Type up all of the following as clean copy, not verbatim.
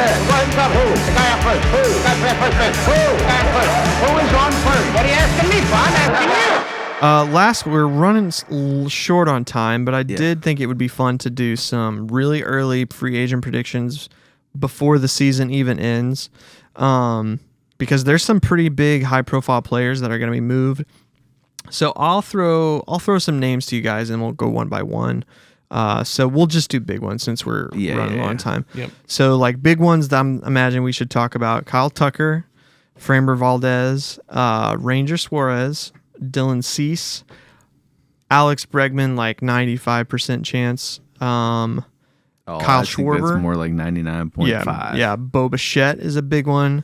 there? Who the guy up first? Who? The guy for first base. Who? The guy up first. Who is on first? What are you asking me for? I'm asking you. We're running short on time, but I did think it would be fun to do some really early free agent predictions before the season even ends, because there's some pretty big high-profile players that are going to be moved. So I'll throw some names to you guys, and we'll go one by one. So we'll just do big ones since we're running low on time. Yep. So like big ones that I'm imagining we should talk about: Kyle Tucker, Framber Valdez, Ranger Suarez, Dylan Cease, Alex Bregman, like 95% chance. Kyle Schwarber. That's more like 99.5. Yeah. Bo Bichette is a big one.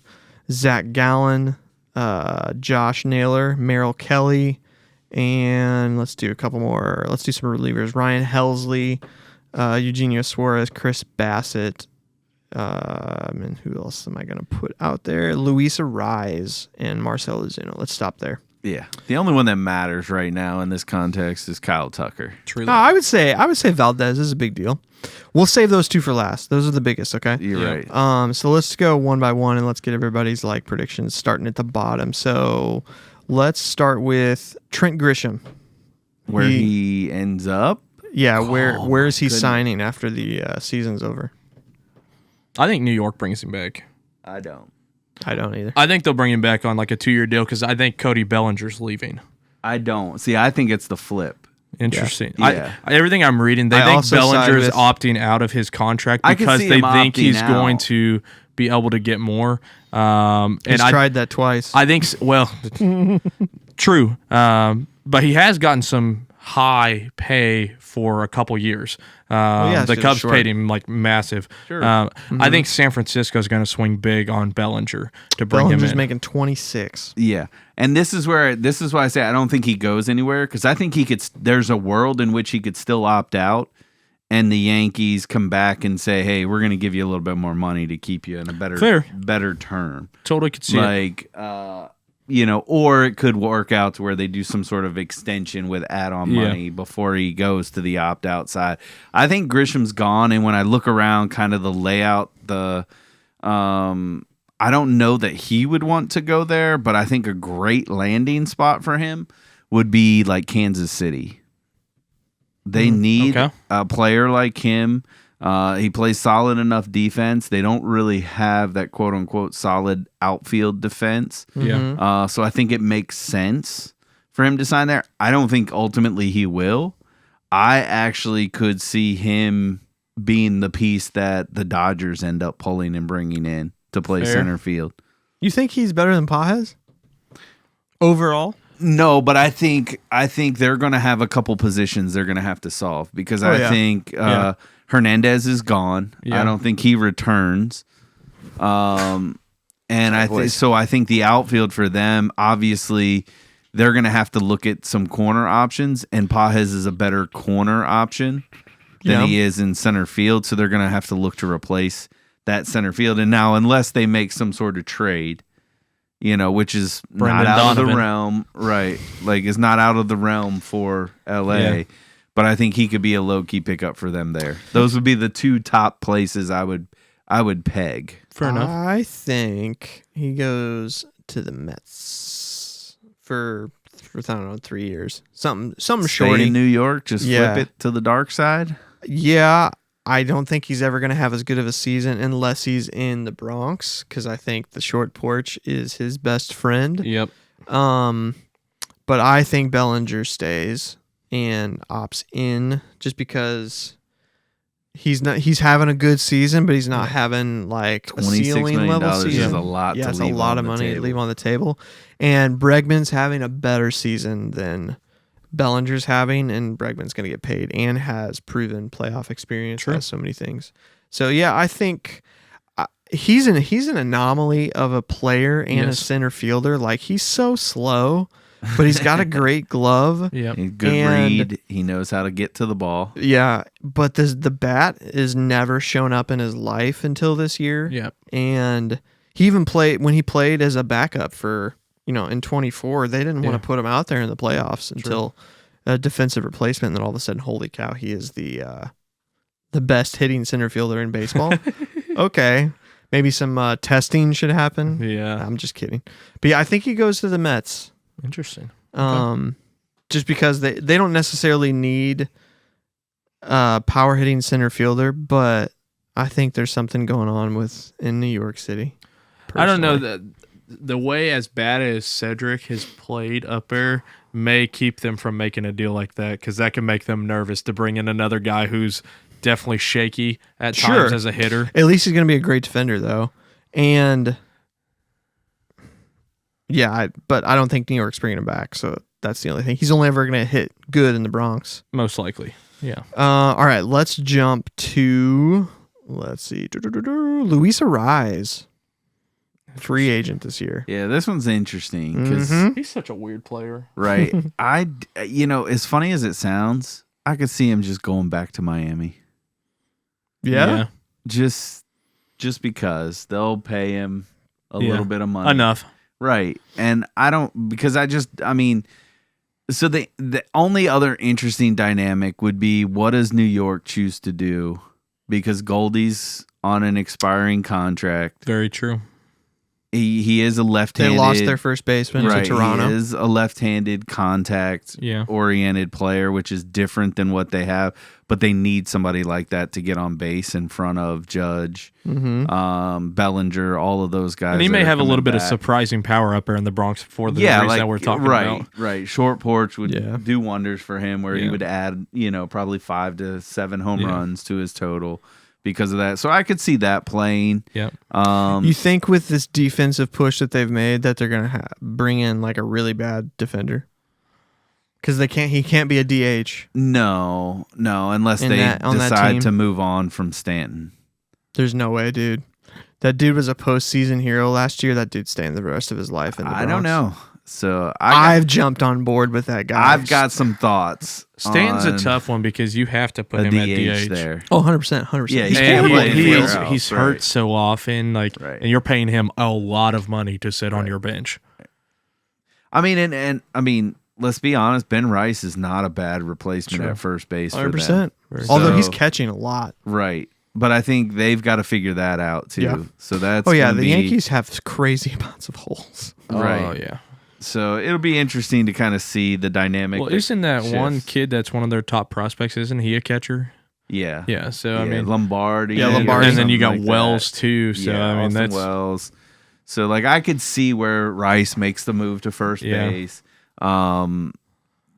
Zach Gallen, Josh Naylor, Merrill Kelly, and let's do a couple more. Let's do some relievers. Ryan Helsley, Eugenio Suarez, Chris Bassett. And who else am I going to put out there? Luisa Rise and Marcell Ozuna. Let's stop there. Yeah. The only one that matters right now in this context is Kyle Tucker. No, I would say Valdez is a big deal. We'll save those two for last. Those are the biggest, okay? You're right. So let's go one by one and let's get everybody's like predictions starting at the bottom. So let's start with Trent Grisham. Where he ends up? Yeah, where is he signing after the season's over? I think New York brings him back. I don't either. I think they'll bring him back on like a 2-year deal because I think Cody Bellinger's leaving. I don't. See, I think it's the flip. Interesting. Yeah. Everything I'm reading, they think Bellinger's opting out of his contract because they think he's going to be able to get more. He's tried that twice. I think, true. But he has gotten some high pay for a couple years. The Cubs paid him like massive. Sure. I think San Francisco is going to swing big on Bellinger to bring him in. Bellinger's making 26. Yeah, and this is why I say I don't think he goes anywhere because I think he could. There's a world in which he could still opt out, and the Yankees come back and say, "Hey, we're going to give you a little bit more money to keep you in a better term." Totally could see it. Or it could work out to where they do some sort of extension with add-on money before he goes to the opt-out side. I think Grisham's gone, and when I look around kind of the layout, I don't know that he would want to go there, but I think a great landing spot for him would be like Kansas City. They need a player like him. He plays solid enough defense. They don't really have that quote-unquote solid outfield defense. Yeah. So I think it makes sense for him to sign there. I don't think ultimately he will. I actually could see him being the piece that the Dodgers end up pulling and bringing in to play center field. You think he's better than Pages overall? No, but I think they're going to have a couple positions they're going to have to solve because I think Hernandez is gone. Yeah. I don't think he returns. I think the outfield for them, obviously, they're going to have to look at some corner options, and Pages is a better corner option than he is in center field, so they're going to have to look to replace that center field. And now, unless they make some sort of trade, which is Brendan not out Donovan. of the realm, right? Like, it's not out of the realm for LA. Yeah. But I think he could be a low-key pickup for them there. Those would be the two top places I would peg. Fair enough. I think he goes to the Mets for I don't know, 3 years. Something shorty. Stay in New York, just flip it to the dark side. Yeah, I don't think he's ever going to have as good of a season unless he's in the Bronx because I think the short porch is his best friend. Yep. But I think Bellinger stays and opts in just because he's having a good season, but he's not having like a ceiling level season. Is a lot. Yeah, to it's leave a lot on of the money to table. leave on the table. And Bregman's having a better season than Bellinger's having, and Bregman's going to get paid and has proven playoff experience. Has so many things. So yeah, I think he's an anomaly of a player and a center fielder. Like he's so slow, but he's got a great glove. Yeah, good read. He knows how to get to the ball. Yeah, but the bat is never shown up in his life until this year. Yeah, and he even played when he played as a backup for. In 24, they didn't want to put him out there in the playoffs until a defensive replacement. And then all of a sudden, holy cow, he is the best hitting center fielder in baseball. Okay. Maybe some testing should happen. Yeah. I'm just kidding. But yeah, I think he goes to the Mets. Interesting. Just because they don't necessarily need power hitting center fielder, but I think there's something going on in New York City. Personally. I don't know the way as bad as Cedric has played up there may keep them from making a deal like that, because that can make them nervous to bring in another guy who's definitely shaky at times as a hitter. At least he's going to be a great defender, though. And yeah, but I don't think New York's bringing him back, so that's the only thing. He's only ever going to hit good in the Bronx. Most likely, yeah. All right, let's jump to, let's see, Luis Arraez. Free agent this year. Yeah, this one's interesting because he's such a weird player. Right. As funny as it sounds, I could see him just going back to Miami. Yeah. Just because they'll pay him a little bit of money. Enough. Right. And so the only other interesting dynamic would be, what does New York choose to do? Because Goldie's on an expiring contract. Very true. He is a left-handed. They lost their first baseman to Toronto. He is a left-handed contact-oriented player, which is different than what they have. But they need somebody like that to get on base in front of Judge, Bellinger, all of those guys. And he may have a little bit of surprising power up there in the Bronx for the reason that we're talking about. Right. Short porch would do wonders for him, where he would add, probably 5 to 7 home runs to his total. Because of that. So I could see that playing. Yeah. You think with this defensive push that they've made that they're going to bring in like a really bad defender? Because he can't be a DH. No, unless they decide to move on from Stanton. There's no way, dude. That dude was a postseason hero last year. That dude's staying the rest of his life in the Bronx. I don't know. So I've jumped on board with that guy. I've got some thoughts. Stanton's a tough one because you have to put him at DH there. Oh, 100%. Yeah, he's hurt so often, and you're paying him a lot of money to sit on your bench. I mean, let's be honest. Ben Rice is not a bad replacement at first base. 100%. Although he's catching a lot. Right. But I think they've got to figure that out too. Yeah. So that's the Yankees have crazy amounts of holes. Right. Oh yeah. So it'll be interesting to kind of see the dynamic. Well, isn't that one kid that's one of their top prospects? Isn't he a catcher? Yeah. Yeah. So I mean, Lombardi. Yeah, Lombardi. And then you got Wells too. So I mean, that's Wells. So I could see where Rice makes the move to first base.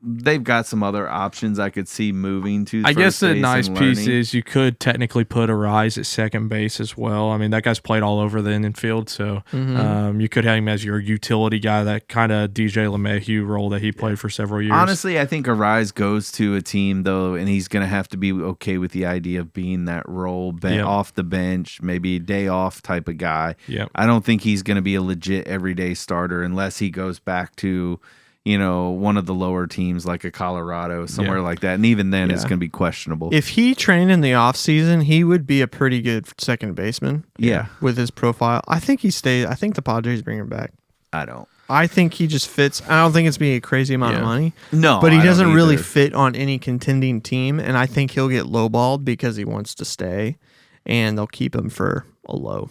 They've got some other options I could see moving to. I guess the nice piece is you could technically put Arraez at second base as well. I mean, that guy's played all over the infield, so you could have him as your utility guy, that kind of DJ LeMahieu role that he played for several years. Honestly, I think Arraez goes to a team, though, and he's going to have to be okay with the idea of being that role, off the bench, maybe a day off type of guy. Yep. I don't think he's going to be a legit everyday starter unless he goes back to one of the lower teams like a Colorado, somewhere like that. And even then, it's going to be questionable. If he trained in the offseason, he would be a pretty good second baseman. Yeah. With his profile. I think he stays. I think the Padres bring him back. I think he just fits. I don't think it's be a crazy amount of money. No. But he doesn't really fit on any contending team. And I think he'll get lowballed because he wants to stay. And they'll keep him for a low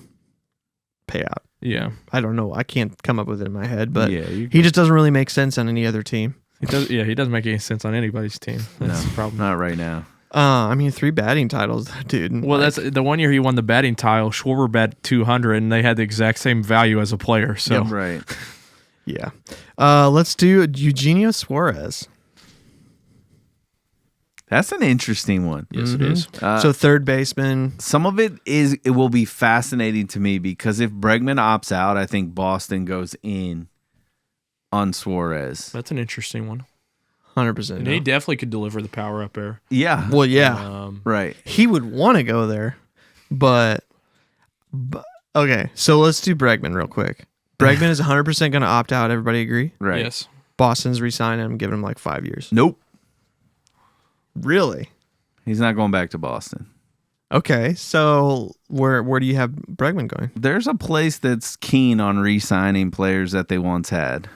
payout. Yeah. I don't know. I can't come up with it in my head, but he just doesn't really make sense on any other team. He doesn't make any sense on anybody's team. That's the problem. Not right now. 3 batting titles, dude. Well, that's the one year he won the batting title. Schwarber bat 200, and they had the exact same value as a player. So right. Yeah. Let's do Eugenio Suarez. That's an interesting one. Yes, it is. So third baseman. Some of it will be fascinating to me because if Bregman opts out, I think Boston goes in on Suarez. That's an interesting one. 100%. And he definitely could deliver the power up there. Yeah. Well, yeah. Right. He would want to go there, but okay. So let's do Bregman real quick. Bregman is 100% going to opt out. Everybody agree? Right. Yes. Boston's re-signing him, giving him like 5 years. Nope. Really? He's not going back to Boston. Okay, so where do you have Bregman going? There's a place that's keen on re-signing players that they once had.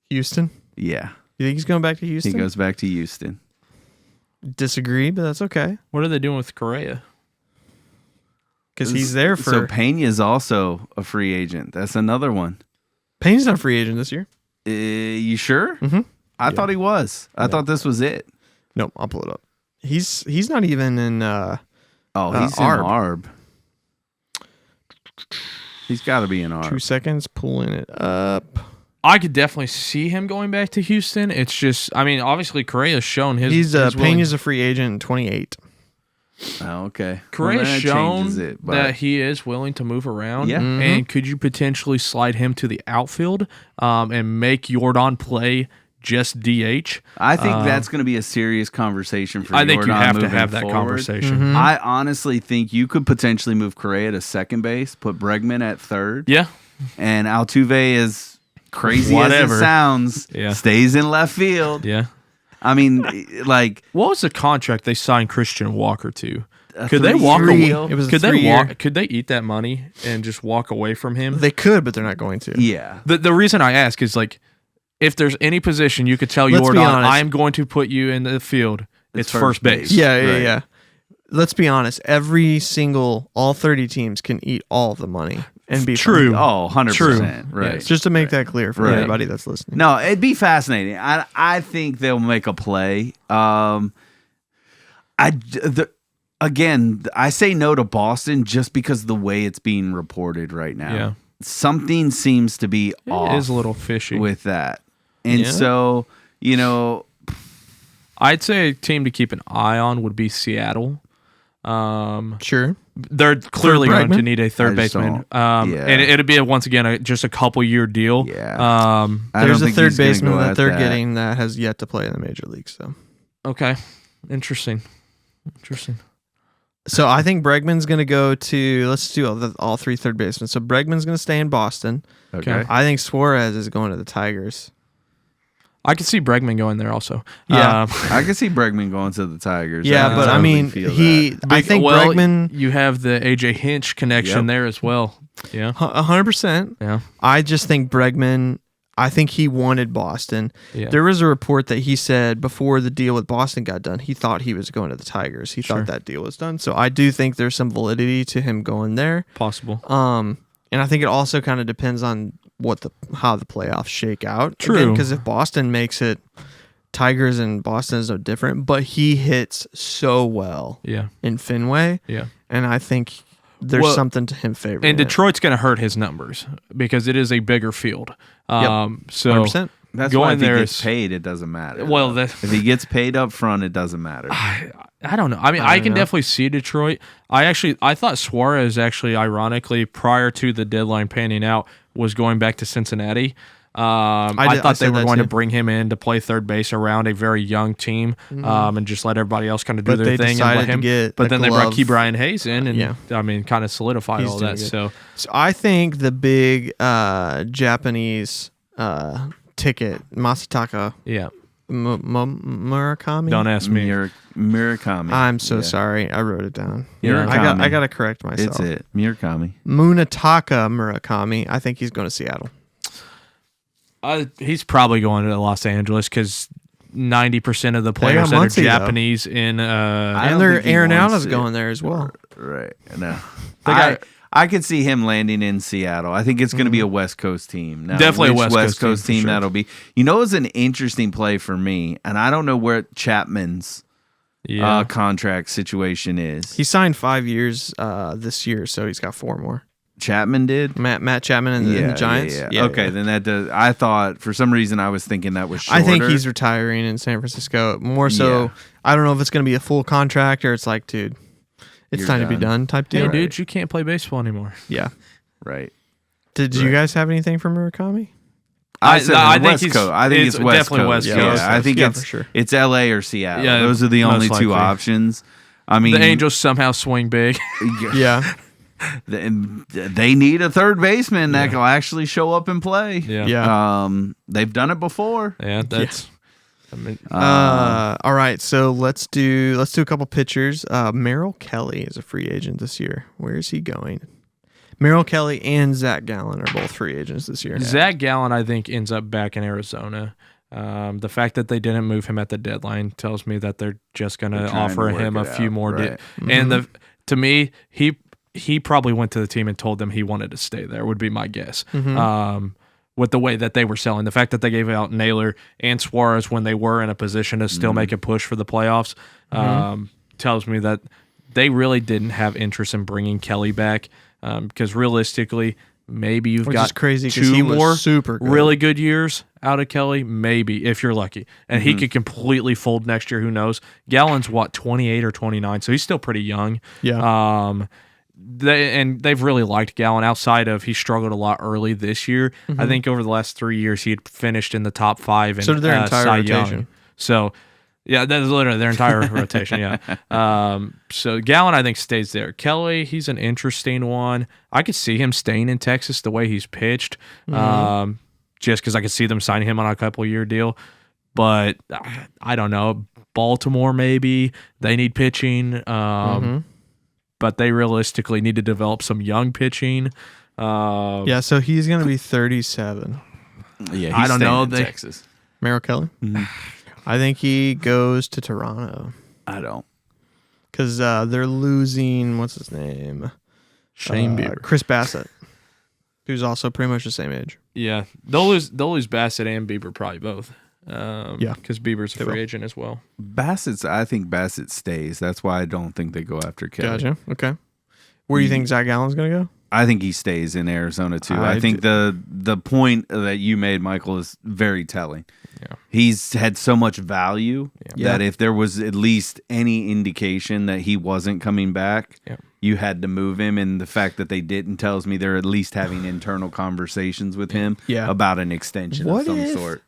Houston? Yeah. You think he's going back to Houston? He goes back to Houston. Disagree, but that's okay. What are they doing with Correa? because he's there for. So Pena's also a free agent. That's another one. Pena's not a free agent this year. You sure? Mm-hmm. I thought he was. I thought this was it. Nope, I'll pull it up. He's not even in. He's in ARB. He's got to be in ARB. 2 seconds, pulling it up. I could definitely see him going back to Houston. It's just, I mean, obviously Correa's shown his. Pena's a free agent in 28. Oh, okay. Correa's shown it, that he is willing to move around. Yeah. Mm-hmm. And could you potentially slide him to the outfield and make Jordan play just DH? I think that's going to be a serious conversation for I think you Jordan have to moving have that forward. conversation. Mm-hmm. I honestly think you could potentially move Correa to second base, put Bregman at third, Yeah. and Altuve, as crazy as Whatever. it sounds, Yeah. stays in left field. Yeah. I mean, like, What was the contract they signed Christian Walker to? a Could they 3-year walk away? deal. It was a Could they 3-year. walk? Could they eat that money and just walk away from him? They could, but they're not going to. Yeah. The reason I ask is like, if there's any position you could tell Let's be Jordan, honest. I'm going to put you in the field, it's first base. Yeah. Right. Let's be honest. All 30 teams can eat all of the money and be True. fine. Oh, 100%. True. Right. Yes. Just to make that clear for Right. everybody that's listening. No, it'd be fascinating. I think they'll make a play. Again, I say no to Boston just because of the way it's being reported right now. Yeah. Something seems to be off It is a little fishy. with that. And Yeah. so, I'd say a team to keep an eye on would be Seattle. Sure. They're clearly going to Bregman? need a third I just baseman. don't- yeah. And it'd be once again just a couple year deal. Yeah. I There's don't a think third he's gonna baseman go that at they're that. getting that has yet to play in the major leagues. Okay, interesting. So I think Bregman's going to go to. Let's do all three third basemen. So Bregman's going to stay in Boston. Okay. I think Suarez is going to the Tigers. I could see Bregman going there also. Yeah. I can see Bregman going to the Tigers. Yeah, can but I totally mean, feel I think Bregman You have the AJ Hinch connection Yep. there as well. Yeah. 100%. Yeah. I just think Bregman. I think he wanted Boston. Yeah. There was a report that he said before the deal with Boston got done, he thought he was going to the Tigers. He Sure. thought that deal was done. So I do think there's some validity to him going there. Possible. And I think it also kind of depends on how the playoffs shake out. True. Because if Boston makes it, Tigers and Boston is no different. But he hits so well Yeah. in Fenway, Yeah. and I think there's Well, something to him favoring. And it. Detroit's going to hurt his numbers because it is a bigger field. So 100%. That's going why if he there gets is- paid, it doesn't matter. Well, if he gets paid up front, it doesn't matter. I don't know. I mean, I can definitely see Detroit. I thought Suarez actually, ironically, prior to the deadline panning out, was going back to Cincinnati. I thought they said were that going too. to bring him in to play third base around a very young team, and just let everybody else kind of do But their they thing and decided let to him. get But a then they brought glove. Key Brian Hayes in, and Yeah. I mean, kind of solidified He's all doing that. good. So So I think the big Japanese ticket, Masataka yeah, Murakami. don't ask me. Murakami. I'm so Yeah. sorry. I wrote it down. Yeah. I got to correct myself. It's it. Murakami. Munetaka Murakami. I think he's going to Seattle. He's probably going to Los Angeles because 90% of the got players that are Muncy, though. Japanese in I And don't think he Aaron wants Allen's it. going there as well. Right. No. got- I could see him landing in Seattle. I think it's going to be a West Coast team. Now, Definitely a which West Coast team, team for sure. that'll be. It's an interesting play for me, and I don't know where Chapman's contract situation is. He signed 5 years this year, so he's got 4 more. Chapman did? Matt Chapman and the Giants. Yeah. Okay, then that does. I thought for some reason I was thinking that was shorter. I think he's retiring in San Francisco. More so, Yeah. I don't know if it's going to be a full contract or it's like, dude, it's You're time to be done. done type Hey, deal. dude, you can't play baseball anymore. Yeah. right. Did you guys have anything from Murakami? I said I think West he's- Coast. I think it's it's West definitely Coast. West Yeah, Coast. I think Yeah, it's for sure. it's LA or Seattle. Yeah, Those are the only most two likely. options. I mean, The Angels somehow swing big. Yeah. they need a third baseman that will actually show up and play. Yeah. Yeah. They've done it before. Yeah, that's. I mean, All right, so let's do a couple pitchers. Merrill Kelly is a free agent this year. Where is he going? Merrill Kelly and Zach Gallen are both free agents this year. Zach Gallen, I think, ends up back in Arizona. The fact that they didn't move him at the deadline tells me that they're just going to They're trying offer to work him a it few out, more. right. And to me, he probably went to the team and told them he wanted to stay there, would be my guess. Mm-hmm. With the way that they were selling. The fact that they gave out Naylor and Suarez when they were in a position to still make a push for the playoffs tells me that they really didn't have interest in bringing Kelly back because realistically, maybe you've got crazy 2 he was more super good. really good years out of Kelly, maybe, if you're lucky. And he could completely fold next year, who knows? Gallen's, 28 or 29, so he's still pretty young. Yeah. They've really liked Gallen outside of he struggled a lot early this year. I think over the last 3 years he had finished in the top 5 in So did their entire Cy rotation. Young. So yeah, that is literally their entire rotation. Yeah. So Gallen I think stays there. Kelly, he's an interesting one. I could see him staying in Texas the way he's pitched, just because I could see them signing him on a couple-year deal. But I don't know. Baltimore maybe they need pitching. But they realistically need to develop some young pitching. Yeah, so he's going to be 37. Yeah, he's I don't know. staying in Texas. Merrill Kelly? I think he goes to Toronto I don't. because they're losing, what's his name? Shane Bieber. Chris Bassett, who's also pretty much the same age. Yeah, they'll lose Bassett and Bieber probably both. Because Bieber's a free agent as well. I think Bassett stays. That's why I don't think they go after Kelly. Gotcha. Okay. Where do you think Zach Gallen's going to go? I think he stays in Arizona too. I think the point that you made, Michael, is very telling. Yeah. He's had so much value that if there was at least any indication that he wasn't coming back, you had to move him. And the fact that they didn't tells me they're at least having internal conversations with him about an extension of some sort.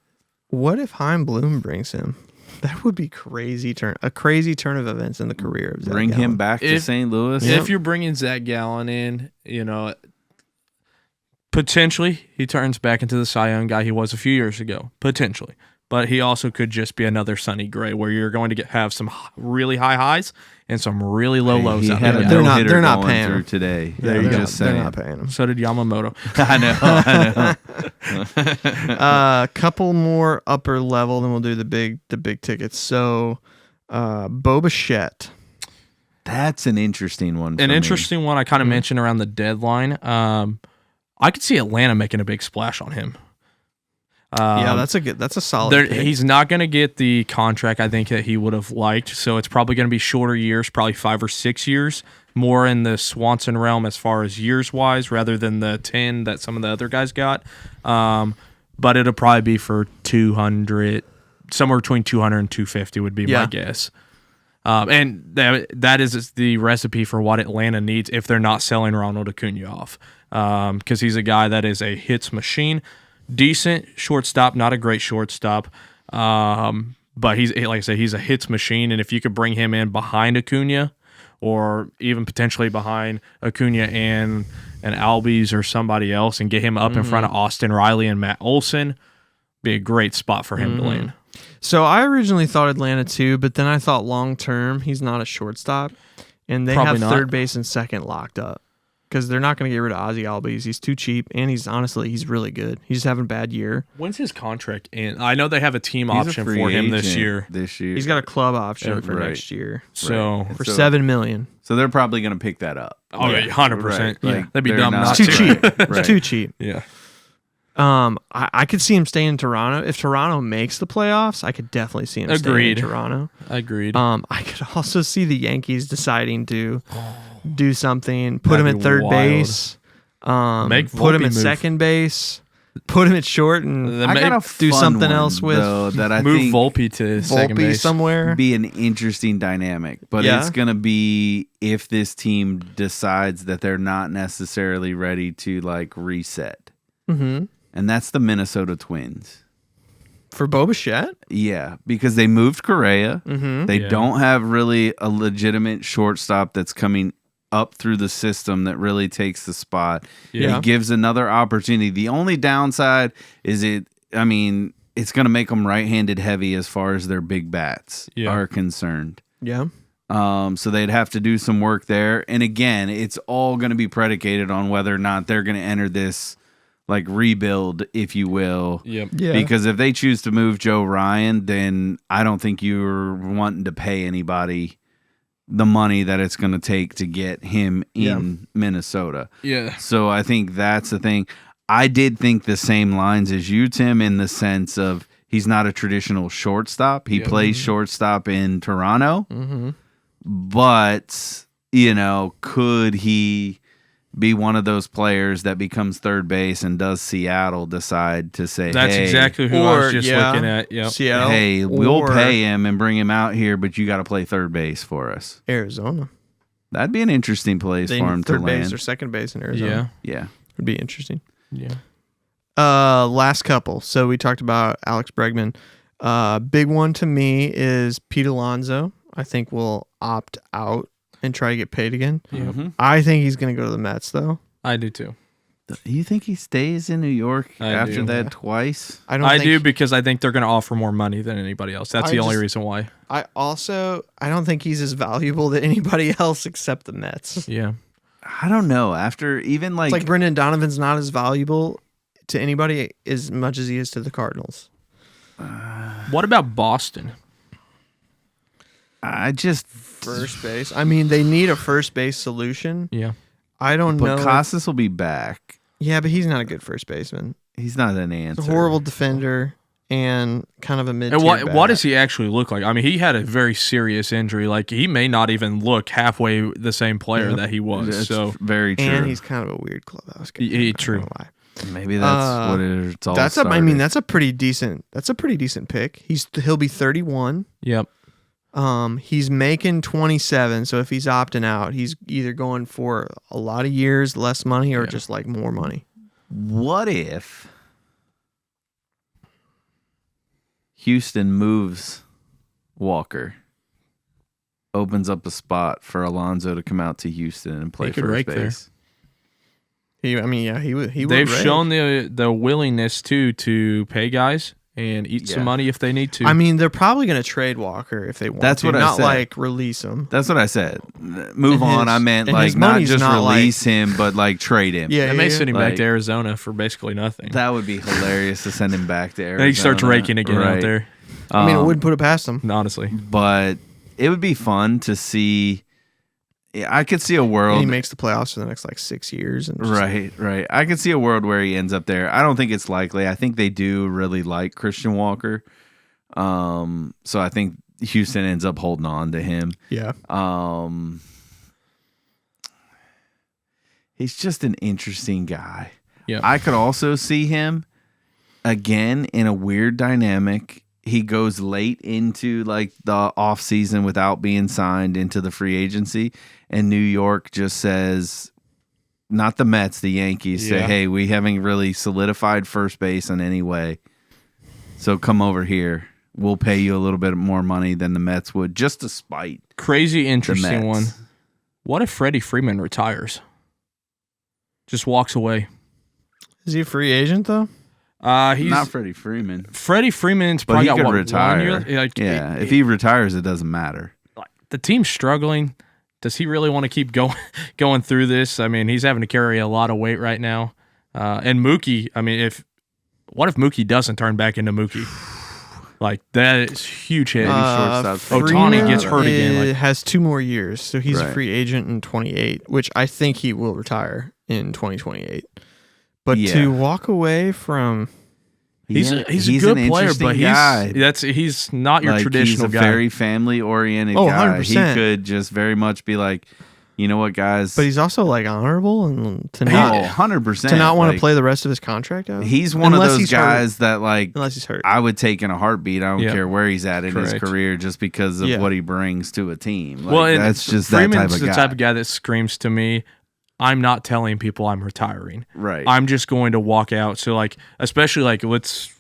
What if Heim Bloom brings him? That would be a crazy turn of events in the career of Zach Bring Gallen. him back to St. Louis. If you're bringing Zach Gallen in, potentially he turns back into the Cy Young guy he was a few years ago. Potentially. But he also could just be another Sonny Gray where you're going to have some really high highs and some really low lows out there. They're not paying him today. They're saying. not paying him. So did Yamamoto. I know. Couple more upper level, then we'll do the big tickets. So, Bo Bichette. That's an interesting one. An interesting one I kind of mentioned around the deadline. I could see Atlanta making a big splash on him. That's a solid pick. He's not going to get the contract I think that he would have liked, so it's probably going to be shorter years, probably 5 or 6 years, more in the Swanson realm as far as years wise, rather than the 10 that some of the other guys got. But it'll probably be for 200, somewhere between 200 and 250 would be my guess. And that is the recipe for what Atlanta needs if they're not selling Ronald Acuna off, because he's a guy that is a hits machine. Decent shortstop, not a great shortstop, but he's, like I said, he's a hits machine. And if you could bring him in behind Acuna, or even potentially behind Acuna and Albies or somebody else, and get him up in front of Austin Riley and Matt Olson, be a great spot for him to land. So I originally thought Atlanta too, but then I thought long term he's not a shortstop, and they Probably have not. third base and second locked up. Because they're not going to get rid of Ozzy Albies. He's too cheap, and he's really good. He's having a bad year. When's his contract in? I know they have a team He's option a free for him this agent year. He's got a club option for right. next year So, for $7 million. So they're probably going to pick that up. oh, yeah, 100%. Right. Yeah. Like, That'd be they're dumb not- not It's too to. cheap. Right. It's too cheap. Yeah. I could see him staying in Toronto. If Toronto makes the playoffs, I could definitely see him staying Agreed. in Toronto. Agreed. I could also see the Yankees deciding to do something, put That'd him be at third wild. base, Make put him Volpe at move. second base, put him at short, and The I got make- a do fun something one, else with though, that I Move think Volpe to second Volpe base. somewhere. be an interesting dynamic, but Yeah. it's going to be if this team decides that they're not necessarily ready to like reset, Mm-hmm. and that's the Minnesota Twins. For Bo Bichette? Yeah, because they moved Correa. Mm-hmm. They Yeah. don't have really a legitimate shortstop that's coming up through the system that really takes the spot. Yeah. It gives another opportunity. The only downside is it's going to make them right-handed heavy as far as their big bats are concerned. Yeah. So they'd have to do some work there. And again, it's all going to be predicated on whether or not they're going to enter this like rebuild, if you will. Yep. Yeah. Because if they choose to move Joe Ryan, then I don't think you're wanting to pay anybody the money that it's going to take to get him in Minnesota. Yeah. So I think that's the thing. I did think the same lines as you, Tim, in the sense of he's not a traditional shortstop. He plays shortstop in Toronto. Mm-hmm. But, could he be one of those players that becomes third base and does Seattle decide to say, That's hey, exactly who I was just looking at. Yep. Seattle. hey, we'll pay him and bring him out here, but you got to play third base for us. Arizona. That'd be an interesting place for him to third land. base or second base in Arizona. Yeah. Would be interesting. Yeah. Last couple. So we talked about Alex Bregman. Big one to me is Pete Alonso. I think will opt out and try to get paid again. Yeah. I think he's going to go to the Mets, though. I do too. You think he stays in New York after do. that twice? I do because I think they're going to offer more money than anybody else. That's the only reason why. I don't think he's as valuable to anybody else except the Mets. Yeah. I don't know. After even It's like Brendan Donovan's not as valuable to anybody as much as he is to the Cardinals. What about Boston? I just First base. I mean, they need a first base solution. Yeah. I don't know. But Casas will be back. Yeah, but he's not a good first baseman. He's not an answer. He's a horrible defender and kind of a mid. And what does he actually look like? I mean, he had a very serious injury. Like, he may not even look halfway the same player that he was. That's so very true. And he's kind of a weird clubhouse guy. True. I don't know why. Maybe that's what it's all That's started. that's a pretty decent pick. He'll be 31. Yep. He's making 27, so if he's opting out, he's either going for a lot of years, less money, or just like more money. What if Houston moves Walker, opens up a spot for Alonso to come out to Houston and play He could first rake base? He would. They've shown the willingness to pay guys and eat some money if they need to. I mean, they're probably going to trade Walker if they want That's to. what I not said. Like release him. That's what I said. Move on. I meant and like his not money's just not release him, but like trade him. Yeah, they may send him Like- back to Arizona for basically nothing. That would be hilarious to send him back to Arizona. And he starts raking again out Right. there. I mean, it wouldn't put it past him. Honestly. But it would be fun to see. I could see a world. And he makes the playoffs for the next like 6 years. And just, Right. I could see a world where he ends up there. I don't think it's likely. I think they do really like Christian Walker. So I think Houston ends up holding on to him. Yeah. He's just an interesting guy. Yeah. I could also see him again in a weird dynamic. He goes late into like the off season without being signed into the free agency, and New York just says, not the Mets, the Yankees say, hey, we haven't really solidified first base in any way. So come over here. We'll pay you a little bit more money than the Mets would, just to spite Crazy interesting the one. Mets. What if Freddie Freeman retires? Just walks away. Is he a free agent though? He's Not Freddie Freeman. Freddie Freeman's But probably he got could retire. 1 year. Like, If he retires, it doesn't matter. like, the team's struggling. Does he really want to keep going through this? I mean, he's having to carry a lot of weight right now. And Mookie, I mean, what if Mookie doesn't turn back into Mookie? Like, that is huge hit. Ohtani gets hurt again. It Like, has 2 more years, so he's a Right. free agent in 28, which I think he will retire in 2028. But Yeah. to walk away from he's Yeah, a he's good an player, interesting but guy. he's not your Like, traditional he's a guy. very family oriented Oh, guy. 100%. He could just very much be like, you know what, guys? but he's also like honorable and to Oh, not 100%. to not want to Like, play the rest of his contract out. He's one Unless of those he's hurt. guys that like Unless he's hurt. I would take in a heartbeat. I don't Yeah. care where he's at in his Correct. career, just because of Yeah. what he brings to a team. Like, Well, and that's just Freeman's that type of the guy. type of guy that screams to me, I'm not telling people I'm retiring. Right. I'm just going to walk out. So, like, especially like, let's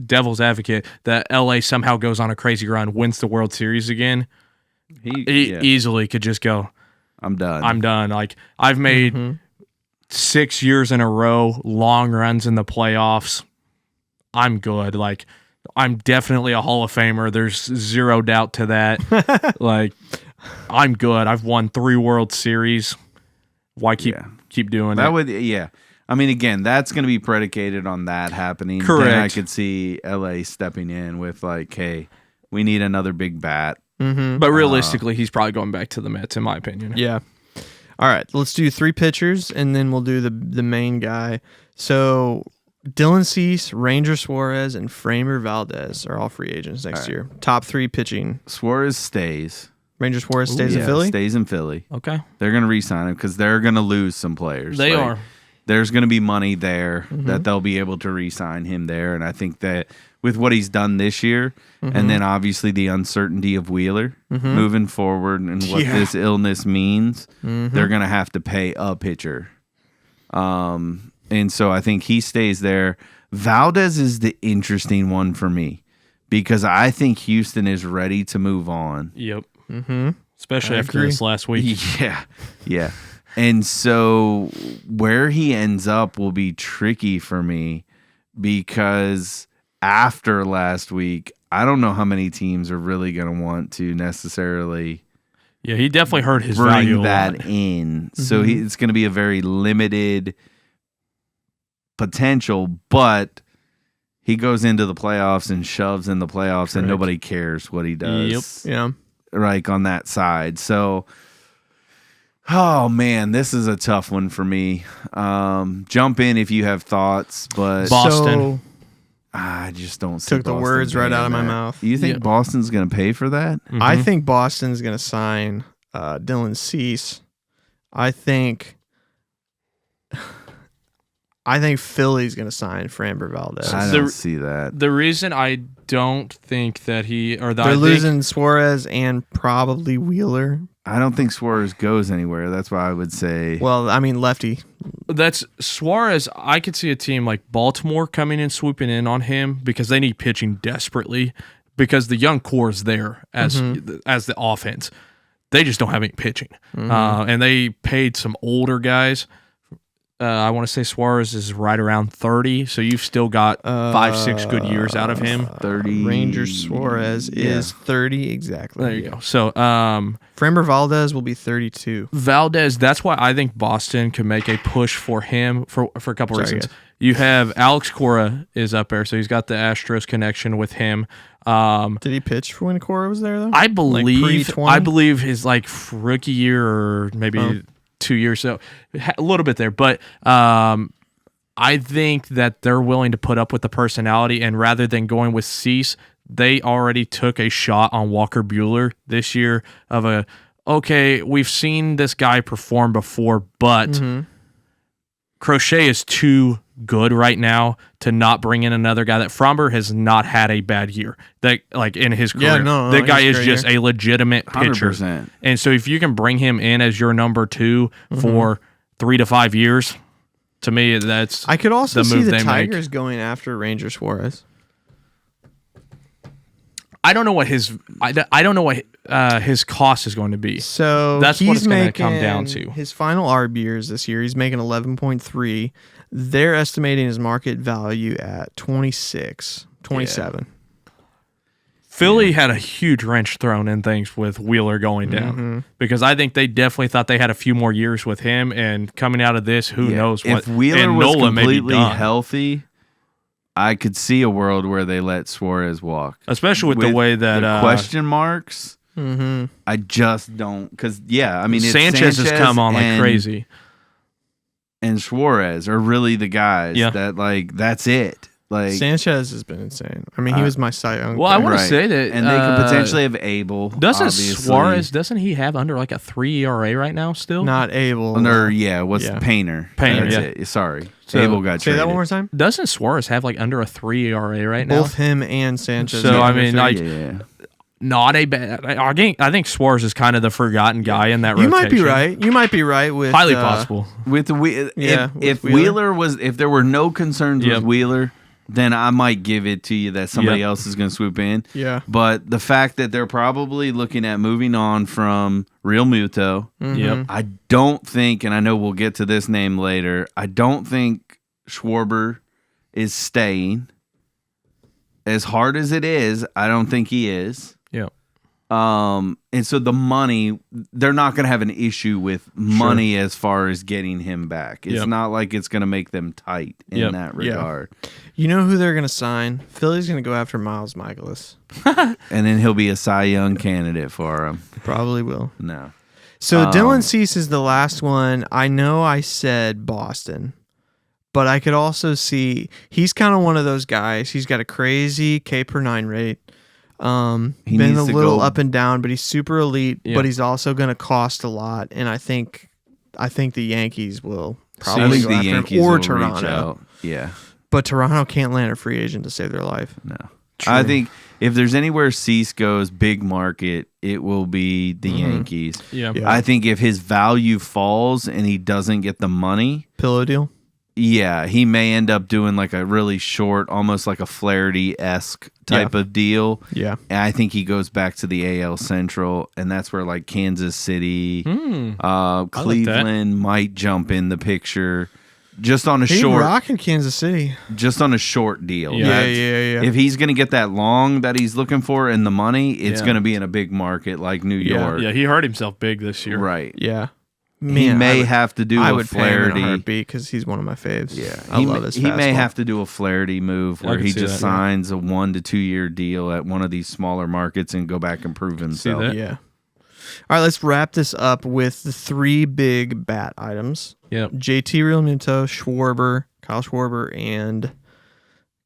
devil's advocate that LA somehow goes on a crazy run, wins the World Series again. He Yeah. easily could just go, I'm done. I'm done. Like, I've made 6 years in a row, long runs in the playoffs. I'm good. Like, I'm definitely a Hall of Famer. There's zero doubt to that. Like, I'm good. I've won 3 World Series. Why keep doing that it? would, yeah. I mean, again, that's going to be predicated on that happening. Correct. Then I could see LA stepping in with like, hey, we need another big bat. Mm-hmm. But realistically, he's probably going back to the Mets, in my opinion. Yeah. All right, let's do 3 pitchers, and then we'll do the main guy. So Dylan Cease, Ranger Suarez, and Framber Valdez are all free agents next year. Top 3 pitching. Suarez stays. Ranger Suarez stays in Philly? Stays in Philly. Okay. They're going to re-sign him because they're going to lose some players. They are. There's going to be money there that they'll be able to re-sign him there. And I think that with what he's done this year, and then obviously the uncertainty of Wheeler moving forward and what this illness means, they're going to have to pay a pitcher. And so I think he stays there. Valdez is the interesting one for me because I think Houston is ready to move on. Yep. Mm-hmm. Especially after this last week. Yeah. And so where he ends up will be tricky for me because after last week, I don't know how many teams are really going to want to necessarily he definitely hurt his value bring that in. So it's going to be a very limited potential, but he goes into the playoffs and shoves in the playoffs and nobody cares what he does. Yep. Yeah. Like on that side. So, oh man, this is a tough one for me. Jump in if you have thoughts, but Boston. I just don't see Took the Boston words right out of my that. mouth. You think Boston's going to pay for that? I think Boston's going to sign Dylan Cease. I think Philly's going to sign Framber Valdez. I don't see that. The reason I don't think that they're losing Suarez and probably Wheeler. I don't think Suarez goes anywhere. That's why I would say. Well, I mean, lefty. That's Suarez. I could see a team like Baltimore coming in, swooping in on him because they need pitching desperately because the young core is there as the offense. They just don't have any pitching. And they paid some older guys. I want to say Suarez is right around 30, so you've still got 5-6 good years out of him. 30. Ranger Suarez is 30 exactly. There you go. So Framber Valdez will be 32. Valdez, that's why I think Boston could make a push for him for a couple reasons. You have Alex Cora is up there, so he's got the Astros connection with him. Did he pitch for when Cora was there though? I believe pre-20? I believe his rookie year or maybe 2 years, so a little bit there, but I think that they're willing to put up with the personality, and rather than going with Cease, they already took a shot on Walker Buehler this year of we've seen this guy perform before, but Crochet is too good right now to not bring in another guy. That Framber has not had a bad year that in his career. That guy is just a legitimate pitcher. 100%. And so if you can bring him in as your number 2 for 3 to 5 years, to me that's I could also see move the they Tigers make. going after Ranger Suarez. I don't know what his his cost is going to be. So that's what he's it's going to making come down to. His final ARB years this year, he's making 11.3. They're estimating his market value at 26, 27. Philly had a huge wrench thrown in things with Wheeler going down because I think they definitely thought they had a few more years with him, and coming out of this, who knows what. If Wheeler and was Nola may be completely done. healthy, I could see a world where they let Suarez walk. Especially with the way that the question marks. I just don't, because it's Sanchez has come on like crazy, and Suarez are really the guys that that's it. Like Sanchez has been insane. I mean, he was my Cy Young. Well, I want to say that, and they could potentially have Abel. Suarez? Doesn't he have under a 3 ERA right now? Still not Abel. Painter? Painter. It. Sorry, so, Abel got say traded. that one more time. Doesn't Suarez have under a 3 ERA right now? Both him and Sanchez. So I mean, not a bad. I think Suarez is kind of the forgotten guy in that rotation. You might be right. With highly possible with if Wheeler was, if there were no concerns with Wheeler, then I might give it to you that somebody else is going to swoop in. Yeah. But the fact that they're probably looking at moving on from Real Muto, I don't think, and I know we'll get to this name later, I don't think Schwarber is staying. As hard as it is, I don't think he is. Yeah. And so the money, they're not going to have an issue with money as far as getting him back. It's not like it's going to make them tight in that regard. You know who they're going to sign? Philly's going to go after Miles Michaelis. And then he'll be a Cy Young candidate for him. Probably will. No. So Dylan Cease is the last one. I know I said Boston, but I could also see he's kind of one of those guys. He's got a crazy K per 9 rate. Been a little up and down, but he's super elite. But he's also going to cost a lot, and I think the Yankees will probably go after him, or Toronto. Yeah, but Toronto can't land a free agent to save their life. No, I think if there's anywhere Cease goes big market, it will be the Yankees. Yeah, I think if his value falls and he doesn't get the money, pillow deal. Yeah, he may end up doing like a really short, almost like a Flaherty-esque type of deal. Yeah. And I think he goes back to the AL Central, and that's where like Kansas City, Cleveland might jump in the picture just on a short. Rocking Kansas City. Just on a short deal. Yeah. If he's going to get that long that he's looking for and the money, it's going to be in a big market like New York. Yeah, he hurt himself big this year. Right. Yeah. Man, he may have to do a Flaherty because he's one of my faves. Yeah, I love his fastball. He may have to do a Flaherty move where he just signs a 1 to 2 year deal at one of these smaller markets and go back and prove himself. Yeah. All right, let's wrap this up with the 3 big bat items. Yep. JT Realmuto, Kyle Schwarber, and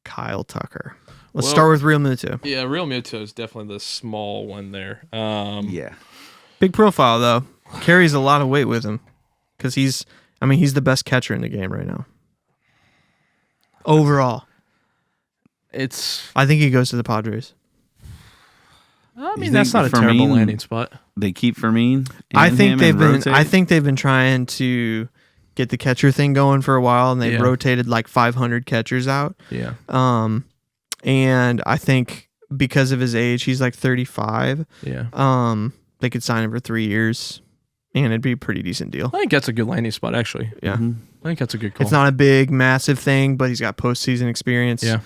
Kyle Tucker. Let's start with Realmuto. Yeah, Realmuto is definitely the small one there. Yeah. Big profile though. Carries a lot of weight with him because he's the best catcher in the game right now. Overall, I think he goes to the Padres. I mean, that's not a terrible landing spot. They keep Fermin. I think they've been trying to get the catcher thing going for a while, and they've rotated like 500 catchers out. Yeah. And I think because of his age, he's like 35. Yeah. They could sign him for 3 years. And it'd be a pretty decent deal. I think that's a good landing spot, actually. Yeah. I think that's a good call. It's not a big, massive thing, but he's got postseason experience. Yeah.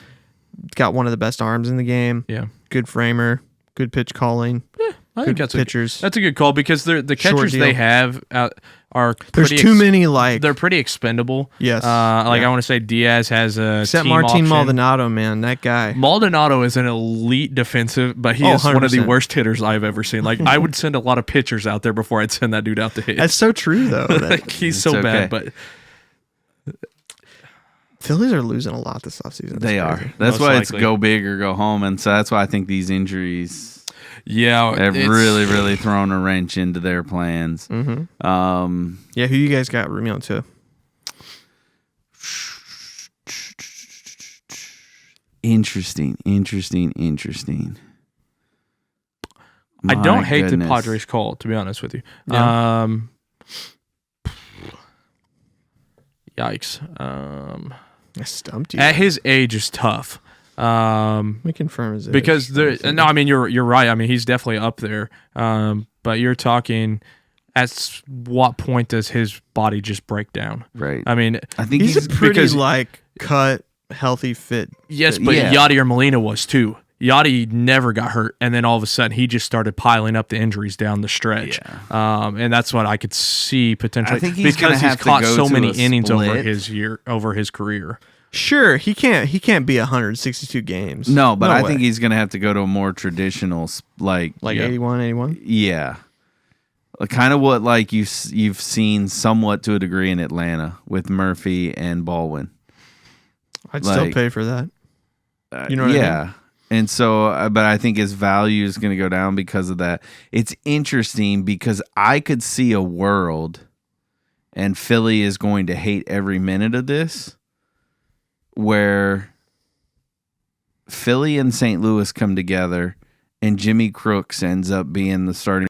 Got one of the best arms in the game. Yeah. Good framer. Good pitch calling. Yeah. I think that's pitchers. That's a good call because the catchers they have are there's too many like they're pretty expendable. Yes. I want to say Diaz has a except team Martin option. Maldonado, man, that guy. Maldonado is an elite defensive, but he is 100%. One of the worst hitters I've ever seen. Like I would send a lot of pitchers out there before I'd send that dude out to hit. That's so true though. Like, he's so bad, but Phillies are losing a lot this offseason. They are. That's why it's go big or go home, and so that's why I think these injuries. Yeah, have really, really thrown a wrench into their plans. Mm-hmm. Who you guys got room on to? Interesting. I don't hate the Padres call, to be honest with you. Yeah. Yikes. I stumped you. At his age is tough. We confirm his age. Because you're right. I mean, he's definitely up there. But you're talking at what point does his body just break down? Right. I mean, I think he's a pretty cut, healthy, fit. Yes, but Yadier Molina was too. Yachty never got hurt, and then all of a sudden he just started piling up the injuries down the stretch. Yeah. And that's what I could see potentially. I think he's caught so many innings over his career. Sure, he can't be 162 games. No, but I think he's going to have to go to a more traditional, like 81. Yeah, kind of what like you've seen somewhat to a degree in Atlanta with Murphy and Baldwin. I'd still pay for that. You know what I mean? And so, but I think his value is going to go down because of that. It's interesting because I could see a world, and Philly is going to hate every minute of this, where Philly and St. Louis come together and Jimmy Crooks ends up being the starting